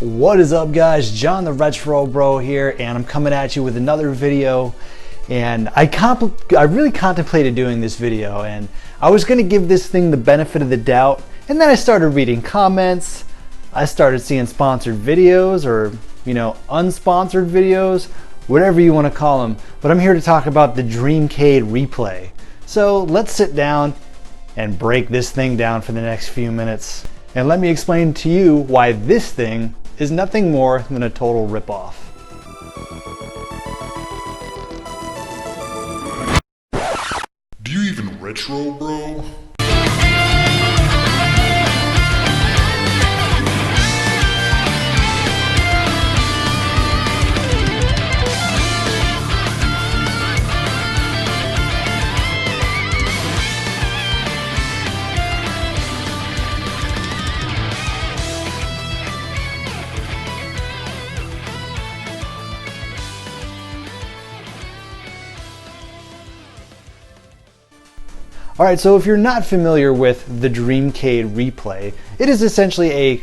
What is up, guys? John the Retro Bro here, and I'm coming at you with another video. And I really contemplated doing this video, and I was going to give this thing the benefit of the doubt, and then I started reading comments. I started seeing sponsored videos, or unsponsored videos, whatever you want to call them. But I'm here to talk about the Dreamcade replay. So let's sit down and break this thing down for the next few minutes. And let me explain to you why this thing is nothing more than a total ripoff. Do you even retro, bro? Alright, so if you're not familiar with the Dreamcade replay, it is essentially a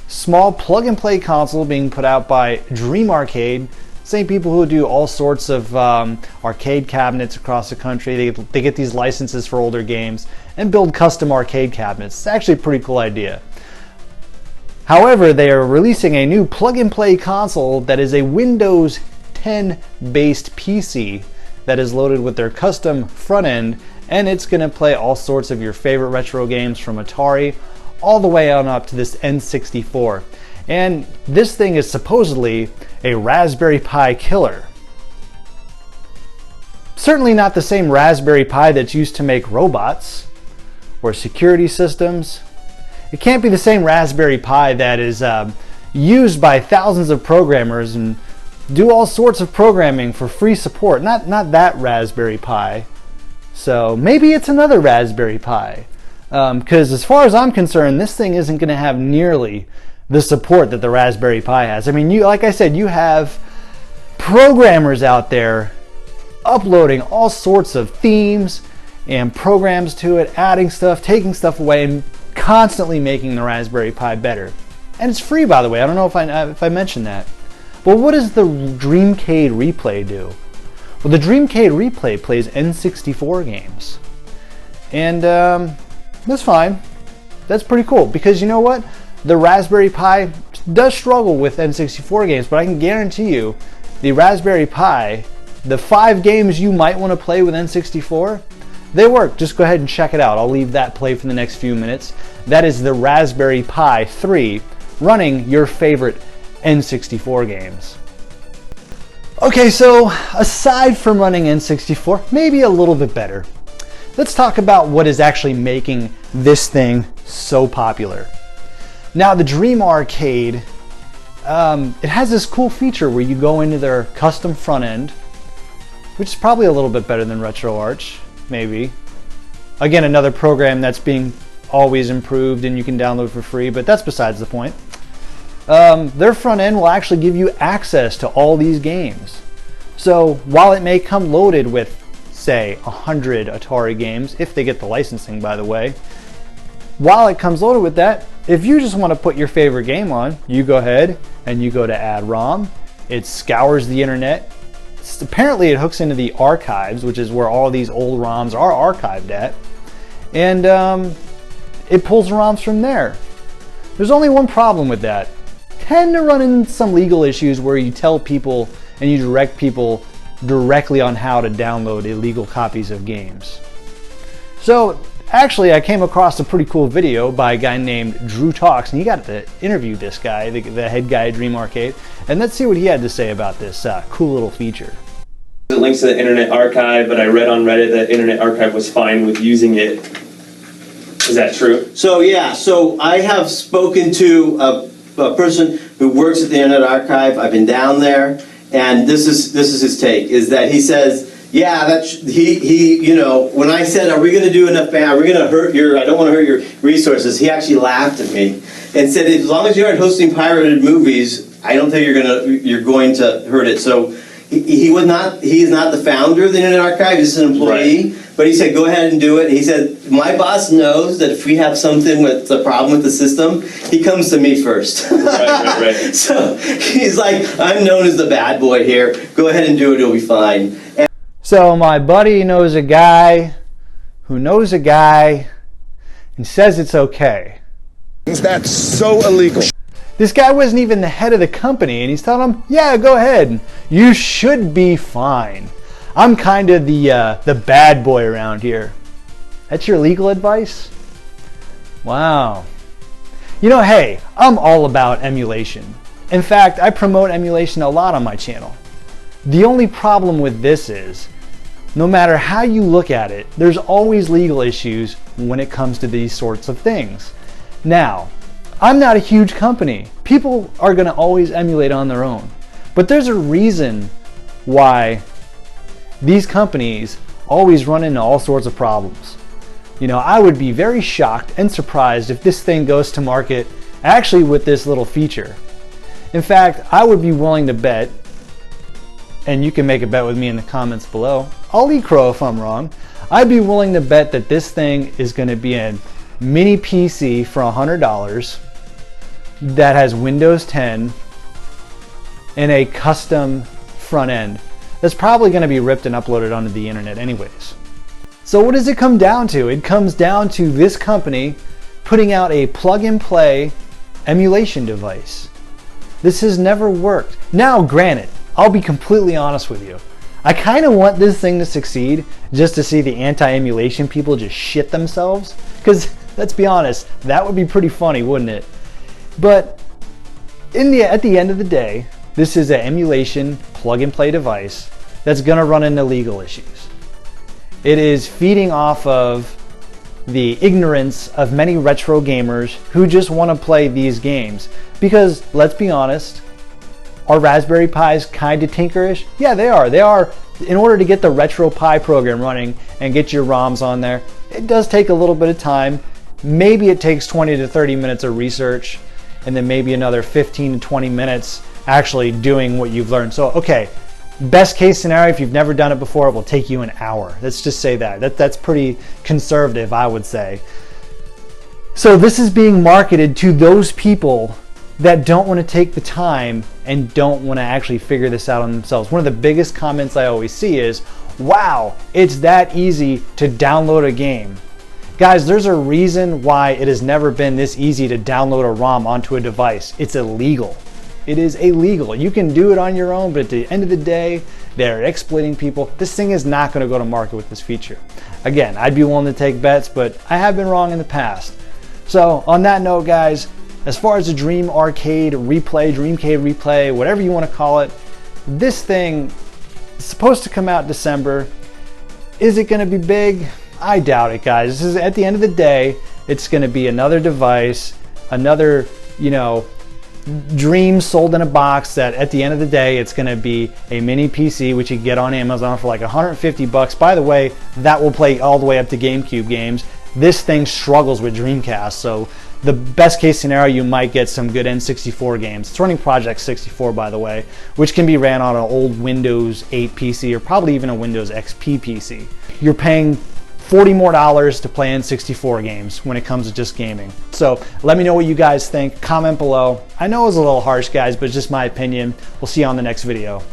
small plug-and-play console being put out by Dreamcade, same people who do all sorts of arcade cabinets across the country. They get these licenses for older games and build custom arcade cabinets. It's actually a pretty cool idea. However, they are releasing a new plug-and-play console that is a Windows 10 based PC that is loaded with their custom front end, and it's going to play all sorts of your favorite retro games from Atari all the way on up to this N64. And this thing is supposedly a Raspberry Pi killer. Certainly not the same Raspberry Pi that's used to make robots or security systems. It can't be the same Raspberry Pi that is used by thousands of programmers and do all sorts of programming for free support. Not that Raspberry Pi. So maybe it's another Raspberry Pi, because as far as I'm concerned, this thing isn't going to have nearly the support that the Raspberry Pi has. I mean, like I said, you have programmers out there uploading all sorts of themes and programs to it, adding stuff, taking stuff away, and constantly making the Raspberry Pi better. And it's free, by the way. I don't know if I mentioned that. But what does the Dreamcade replay do? Well, the Dreamcade replay plays N64 games. And that's fine. That's pretty cool, because you know what? The Raspberry Pi does struggle with N64 games, but I can guarantee you the Raspberry Pi, the 5 games you might want to play with N64, they work. Just go ahead and check it out. I'll leave that play for the next few minutes. That is the Raspberry Pi 3 running your favorite N64 games. Okay, so aside from running N64, maybe a little bit better, let's talk about what is actually making this thing so popular. Now, the Dreamcade, it has this cool feature where you go into their custom front end, which is probably a little bit better than RetroArch, maybe. Again, another program that's being always improved and you can download for free, but that's besides the point. Their front end will actually give you access to all these games. So while it may come loaded with, say, 100 Atari games, if they get the licensing, by the way, while it comes loaded with that, if you just want to put your favorite game on, you go ahead and you go to add ROM. It scours the internet. Apparently it hooks into the archives, which is where all these old ROMs are archived at, and it pulls the ROMs from there. There's only one problem with that. Tend to run into some legal issues where you tell people and you direct people directly on how to download illegal copies of games. So actually, I came across a pretty cool video by a guy named Drew Talks, and he got to interview this guy, the head guy at Dreamcade, and let's see what he had to say about this cool little feature. It links to the Internet Archive, but I read on Reddit that Internet Archive was fine with using it. Is that true? So yeah, so I have spoken to a person who works at the Internet Archive. I've been down there, and this is his take. Is that he says, yeah, he when I said, are we going to do enough? Are we going to hurt your? I don't want to hurt your resources. He actually laughed at me and said, as long as you aren't hosting pirated movies, I don't think you're going to hurt it. So he would not. He is not the founder of the Internet Archive. He's an employee. Right. But he said, go ahead and do it. He said, my boss knows that if we have something with a problem with the system, he comes to me first. Right. So he's like, I'm known as the bad boy here. Go ahead and do it, it'll be fine. And so my buddy knows a guy who knows a guy and says it's okay. That's so illegal. This guy wasn't even the head of the company, and he's telling him, yeah, go ahead. You should be fine. I'm kind of the bad boy around here. That's your legal advice? Wow. You know, hey, I'm all about emulation. In fact, I promote emulation a lot on my channel. The only problem with this is, no matter how you look at it, there's always legal issues when it comes to these sorts of things. Now, I'm not a huge company. People are going to always emulate on their own. But there's a reason why these companies always run into all sorts of problems. You know, I would be very shocked and surprised if this thing goes to market actually with this little feature. In fact, I would be willing to bet, and you can make a bet with me in the comments below, I'll eat crow if I'm wrong, I'd be willing to bet that this thing is going to be a mini PC for $100 that has Windows 10 and a custom front end that's probably going to be ripped and uploaded onto the internet anyways. So what does it come down to? It comes down to this company putting out a plug-and-play emulation device. This has never worked. Now, granted, I'll be completely honest with you. I kind of want this thing to succeed just to see the anti-emulation people just shit themselves. Because, let's be honest, that would be pretty funny, wouldn't it? But at the end of the day, this is an emulation plug-and-play device that's going to run into legal issues. It is feeding off of the ignorance of many retro gamers who just want to play these games. Because, let's be honest, are Raspberry Pis kind of tinkerish? Yeah, they are. They are. In order to get the Retro Pi program running and get your ROMs on there, it does take a little bit of time. Maybe it takes 20 to 30 minutes of research, and then maybe another 15 to 20 minutes actually doing what you've learned. So, okay, best case scenario, if you've never done it before, it will take you an hour. Let's just say that's pretty conservative, I would say. So this is being marketed to those people that don't want to take the time and don't want to actually figure this out on themselves. One of the biggest comments I always see is, wow, it's that easy to download a game. Guys, there's a reason why it has never been this easy to download a ROM onto a device. It's illegal. It is illegal. You can do it on your own, but at the end of the day, they're exploiting people. This thing is not going to go to market with this feature. Again, I'd be willing to take bets, but I have been wrong in the past. So on that note, guys, as far as the Dreamcade replay, whatever you want to call it, this thing is supposed to come out December. Is it going to be big? I doubt it, guys. This is, at the end of the day, it's going to be another device, another, dream sold in a box that at the end of the day, it's going to be a mini PC, which you get on Amazon for like $150. By the way, that will play all the way up to GameCube games. This thing struggles with Dreamcast, so the best case scenario, you might get some good N64 games. It's running Project 64, by the way, which can be ran on an old Windows 8 PC or probably even a Windows XP PC. You're paying $40 more to play N64 games when it comes to just gaming. So let me know what you guys think. Comment below. I know it was a little harsh, guys, but it's just my opinion. We'll see you on the next video.